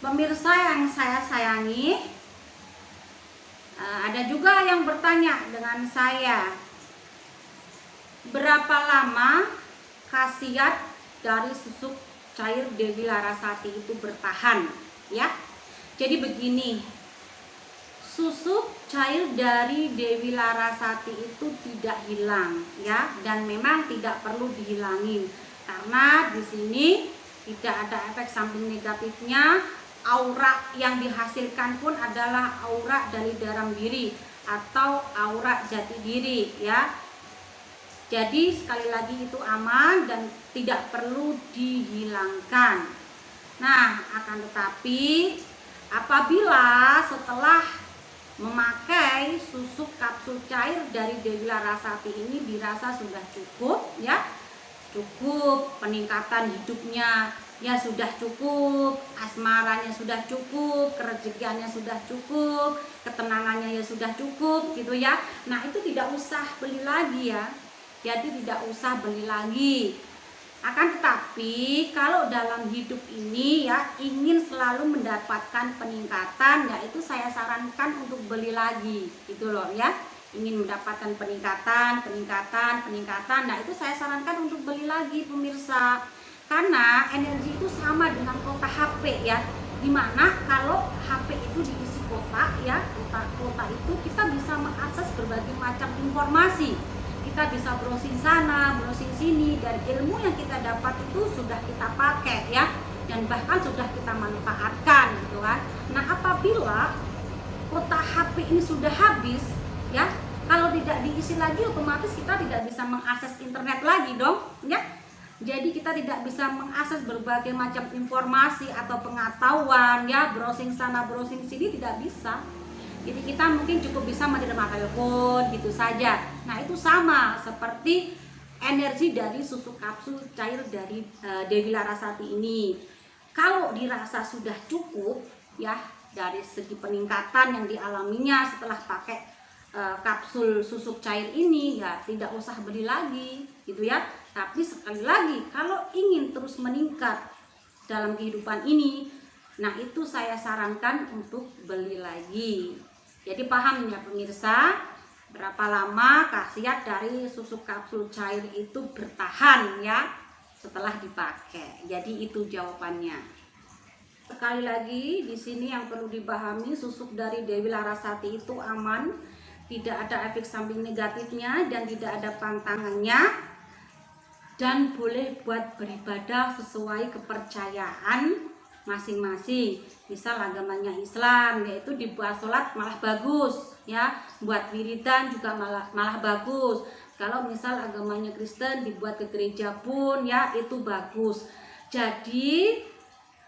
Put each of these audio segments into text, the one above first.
Pemirsa yang saya sayangi, ada juga yang bertanya dengan saya, berapa lama khasiat dari susuk cair Dewi Larasati itu bertahan, ya? Jadi begini, susuk cair dari Dewi Larasati itu tidak hilang, ya, dan memang tidak perlu dihilangin karena di sini tidak ada efek samping negatifnya. Aura yang dihasilkan pun adalah aura dari dalam diri atau aura jati diri, ya. Jadi sekali lagi itu aman dan tidak perlu dihilangkan. Nah, akan tetapi apabila setelah memakai susuk kapsul cair dari Dewi Larasati ini dirasa sudah cukup, ya, cukup peningkatan hidupnya ya sudah cukup, asmaranya sudah cukup, kerezekiannya sudah cukup, ketenangannya ya sudah cukup gitu ya. Nah, itu tidak usah beli lagi ya. Jadi tidak usah beli lagi. Akan tetapi kalau dalam hidup ini ya ingin selalu mendapatkan peningkatan, ya itu saya sarankan untuk beli lagi gitu loh ya. Ingin mendapatkan peningkatan. Nah itu saya sarankan untuk beli lagi pemirsa. Karena energi itu sama dengan kuota HP ya. Dimana kalau HP itu diisi kuota ya, kuota itu kita bisa mengakses berbagai macam informasi. Kita bisa browsing sana, browsing sini, dan ilmu yang kita dapat itu sudah kita pakai ya, dan bahkan sudah kita manfaatkan gitu kan. Nah apabila kuota HP ini sudah habis ya, kalau tidak diisi lagi otomatis kita tidak bisa mengakses internet lagi dong ya. Jadi kita tidak bisa mengakses berbagai macam informasi atau pengetahuan ya, browsing sana browsing sini tidak bisa. Jadi kita mungkin cukup bisa menerima telepon gitu saja. Nah itu sama seperti energi dari susuk kapsul cair dari Dewi Larasati ini. Kalau dirasa sudah cukup ya dari segi peningkatan yang dialaminya setelah pakai kapsul susuk cair ini, ya tidak usah beli lagi gitu ya. Tapi sekali lagi kalau ingin terus meningkat dalam kehidupan ini, nah itu saya sarankan untuk beli lagi. Jadi paham ya pemirsa, berapa lama khasiat dari susuk kapsul cair itu bertahan ya setelah dipakai. Jadi itu jawabannya. Sekali lagi di sini yang perlu dipahami, susuk dari Dewi Larasati itu aman, tidak ada efek samping negatifnya dan tidak ada pantangannya, dan boleh buat beribadah sesuai kepercayaan masing-masing. Misal agamanya Islam, yaitu dibuat sholat malah bagus ya, buat wiridan juga malah bagus. Kalau misal agamanya Kristen dibuat ke gereja pun ya itu bagus. Jadi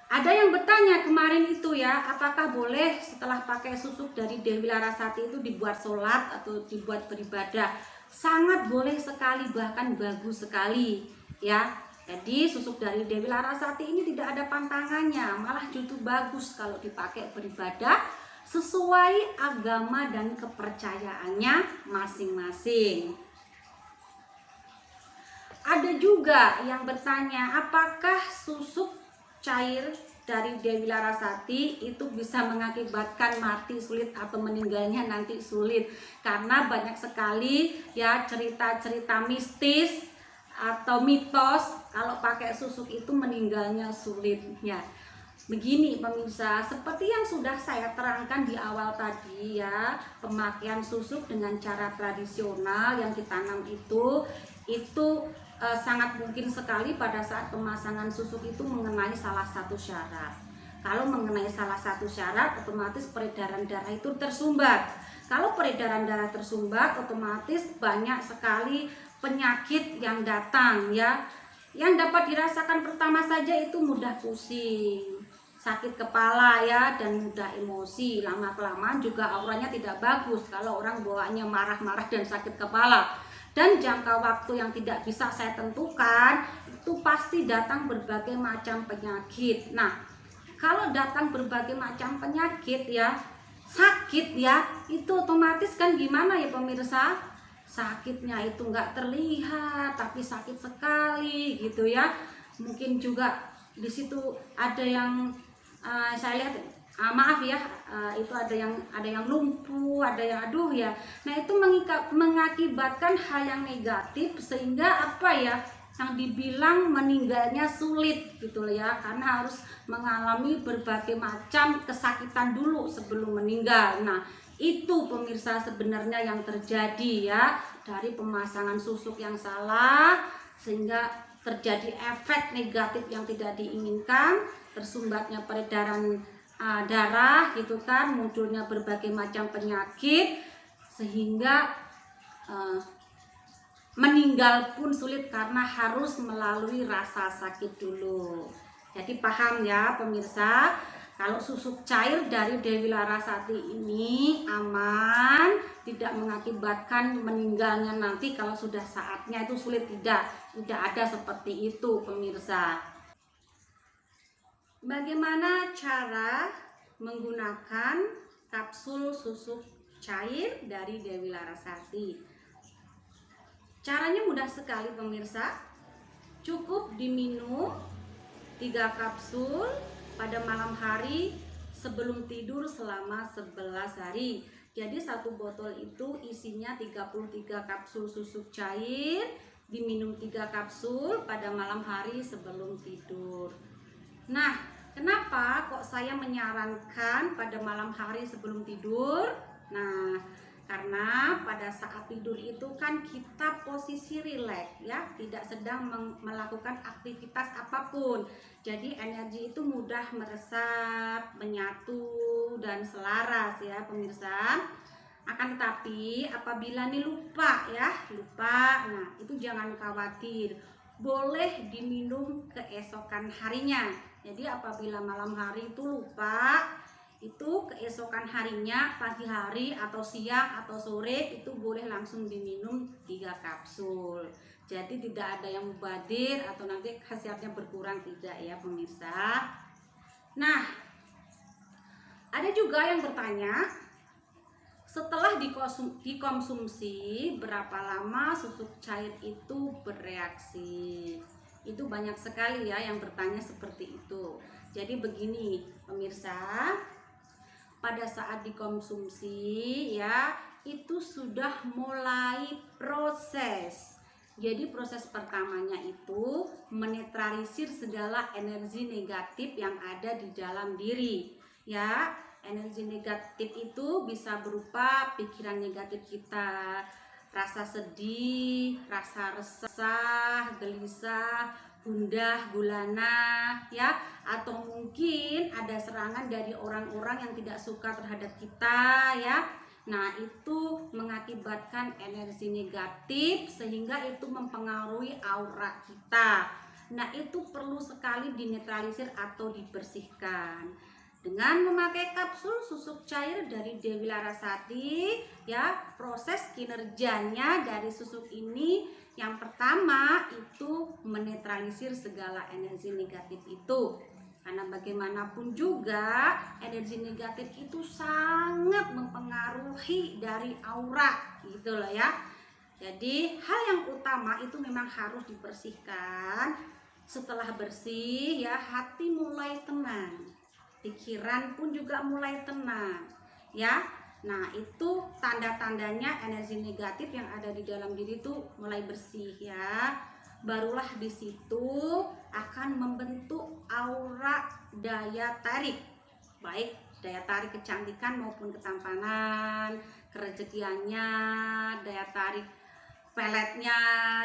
ada yang bertanya kemarin itu ya, apakah boleh setelah pakai susuk dari Dewi Larasati itu dibuat sholat atau dibuat beribadah? Sangat boleh sekali, bahkan bagus sekali ya. Jadi susuk dari Dewi Larasati ini tidak ada pantangannya, malah justru bagus kalau dipakai beribadah sesuai agama dan kepercayaannya masing-masing. Ada juga yang bertanya, apakah susuk cair dari Dewi Larasati itu bisa mengakibatkan mati sulit atau meninggalnya nanti sulit? Karena banyak sekali ya cerita-cerita mistis atau mitos kalau pakai susuk itu meninggalnya sulitnya. Begini pemirsa, seperti yang sudah saya terangkan di awal tadi ya, pemakaian susuk dengan cara tradisional yang ditanam itu sangat mungkin sekali pada saat pemasangan susuk itu mengenai salah satu syarat. Kalau mengenai salah satu syarat, otomatis peredaran darah itu tersumbat. Kalau peredaran darah tersumbat, otomatis banyak sekali penyakit yang datang ya. Yang dapat dirasakan pertama saja itu mudah pusing, sakit kepala ya, dan mudah emosi. Lama-kelamaan juga auranya tidak bagus kalau orang bawaannya marah-marah dan sakit kepala. Dan jangka waktu yang tidak bisa saya tentukan, itu pasti datang berbagai macam penyakit. Nah, kalau datang berbagai macam penyakit ya, sakit ya, itu otomatis kan gimana ya pemirsa? Sakitnya itu nggak terlihat, tapi sakit sekali gitu ya. Mungkin juga di situ ada yang saya lihat maaf ya, itu ada yang lumpuh, ada yang aduh ya. Nah itu mengakibatkan hal yang negatif, sehingga apa ya, yang dibilang meninggalnya sulit gitu ya, karena harus mengalami berbagai macam kesakitan dulu sebelum meninggal. Nah itu pemirsa sebenarnya yang terjadi ya, dari pemasangan susuk yang salah, sehingga terjadi efek negatif yang tidak diinginkan, tersumbatnya peredaran darah gitu kan, munculnya berbagai macam penyakit, sehingga meninggal pun sulit karena harus melalui rasa sakit dulu. Jadi paham ya pemirsa, kalau susuk cair dari Dewi Larasati ini aman, tidak mengakibatkan meninggalnya nanti kalau sudah saatnya itu sulit, tidak ada seperti itu pemirsa. Bagaimana cara menggunakan kapsul susuk cair dari Dewi Larasati? Caranya mudah sekali pemirsa. Cukup diminum 3 kapsul pada malam hari sebelum tidur selama 11 hari. Jadi satu botol itu isinya 33 kapsul susuk cair, diminum 3 kapsul pada malam hari sebelum tidur. Nah, kenapa kok saya menyarankan pada malam hari sebelum tidur? Nah, karena pada saat tidur itu kan kita posisi rileks ya, tidak sedang melakukan aktivitas apapun. Jadi energi itu mudah meresap, menyatu dan selaras ya pemirsa. Akan tetapi apabila nih lupa, nah itu jangan khawatir. Boleh diminum keesokan harinya. Jadi apabila malam hari itu lupa, itu keesokan harinya, pagi hari atau siang atau sore itu boleh langsung diminum 3 kapsul. Jadi tidak ada yang mubadir atau nanti khasiatnya berkurang, tidak ya pemirsa. Nah, ada juga yang bertanya, setelah dikonsumsi berapa lama susuk cair itu bereaksi? Itu banyak sekali ya yang bertanya seperti itu. Jadi begini pemirsa, pada saat dikonsumsi ya itu sudah mulai proses. Jadi proses pertamanya itu menetralisir segala energi negatif yang ada di dalam diri ya. Energi negatif itu bisa berupa pikiran negatif kita, rasa sedih, rasa resah, gelisah, gundah, gulana ya, atau mungkin ada serangan dari orang-orang yang tidak suka terhadap kita ya. Nah, itu mengakibatkan energi negatif sehingga itu mempengaruhi aura kita. Nah, itu perlu sekali dinetralisir atau dibersihkan dengan memakai kapsul susuk cair dari Dewi Larasati ya. Proses kinerjanya dari susuk ini yang pertama itu menetralisir segala energi negatif itu, karena bagaimanapun juga energi negatif itu sangat mempengaruhi dari aura gitu loh ya. Jadi hal yang utama itu memang harus dibersihkan. Setelah bersih ya, hati mulai tenang, pikiran pun juga mulai tenang ya. Nah, itu tanda-tandanya energi negatif yang ada di dalam diri itu mulai bersih ya. Barulah di situ akan membentuk aura daya tarik, baik daya tarik kecantikan maupun ketampanan, kerezekiannya, daya tarik peletnya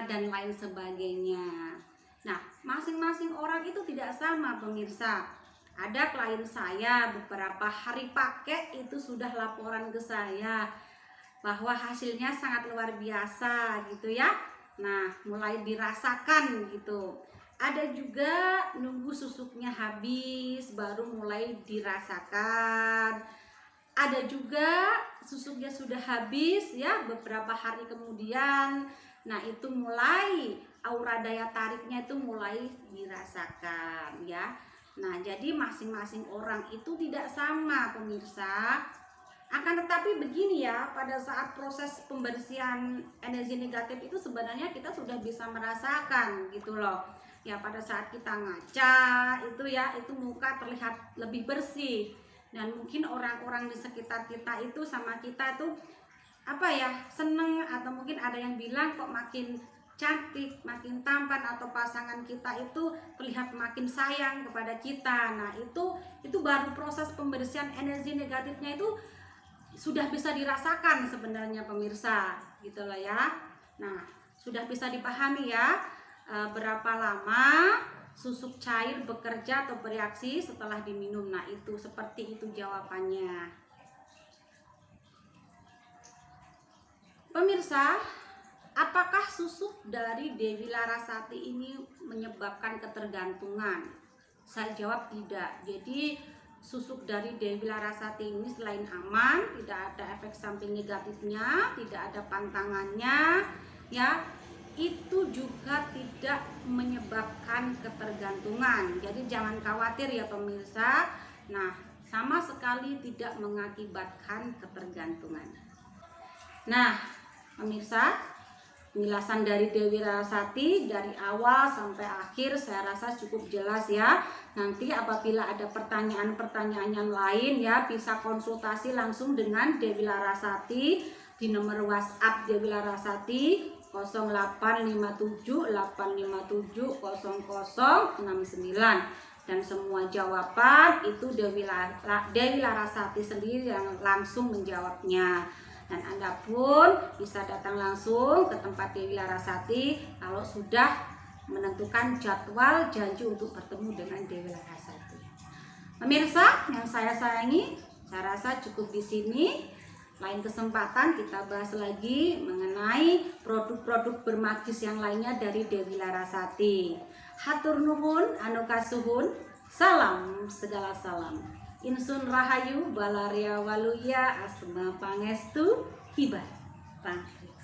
dan lain sebagainya. Nah, masing-masing orang itu tidak sama pemirsa. Ada klien saya beberapa hari pakai itu sudah laporan ke saya bahwa hasilnya sangat luar biasa gitu ya. Nah, mulai dirasakan gitu. Ada juga nunggu susuknya habis baru mulai dirasakan. Ada juga susuknya sudah habis ya beberapa hari kemudian. Nah, itu mulai aura daya tariknya itu mulai dirasakan ya. Nah, jadi masing-masing orang itu tidak sama pemirsa. Akan tetapi begini ya, pada saat proses pembersihan energi negatif itu sebenarnya kita sudah bisa merasakan gitu loh ya pada saat kita ngaca itu ya, itu muka terlihat lebih bersih. Dan mungkin orang-orang di sekitar kita itu sama kita itu apa ya, seneng, atau mungkin ada yang bilang kok makin cantik, makin tampan, atau pasangan kita itu terlihat makin sayang kepada kita. Nah itu baru proses pembersihan energi negatifnya itu sudah bisa dirasakan sebenarnya pemirsa, gitu loh ya. Nah sudah bisa dipahami ya berapa lama susuk cair bekerja atau bereaksi setelah diminum. Nah itu seperti itu jawabannya. Pemirsa, apakah susuk dari Dewi Larasati ini menyebabkan ketergantungan? Saya jawab tidak. Jadi susuk dari Dewi Larasati ini selain aman, tidak ada efek samping negatifnya, tidak ada pantangannya, ya, itu juga tidak menyebabkan ketergantungan. Jadi jangan khawatir ya pemirsa. Nah, sama sekali tidak mengakibatkan ketergantungan. Nah, pemirsa, penjelasan dari Dewi Larasati dari awal sampai akhir saya rasa cukup jelas ya. Nanti apabila ada pertanyaan-pertanyaan yang lain ya, bisa konsultasi langsung dengan Dewi Larasati di nomor WhatsApp Dewi Larasati 0857 857 0069, dan semua jawaban itu Dewi Larasati sendiri yang langsung menjawabnya. Dan Anda pun bisa datang langsung ke tempat Dewi Larasati kalau sudah menentukan jadwal janji untuk bertemu dengan Dewi Larasati. Pemirsa yang saya sayangi, saya rasa cukup di sini. Lain kesempatan kita bahas lagi mengenai produk-produk bermagis yang lainnya dari Dewi Larasati. Hatur nuhun, anukasuhun, salam segala salam. Insun Rahayu Balaria Waluya Asma Pangestu Hibah Pangri.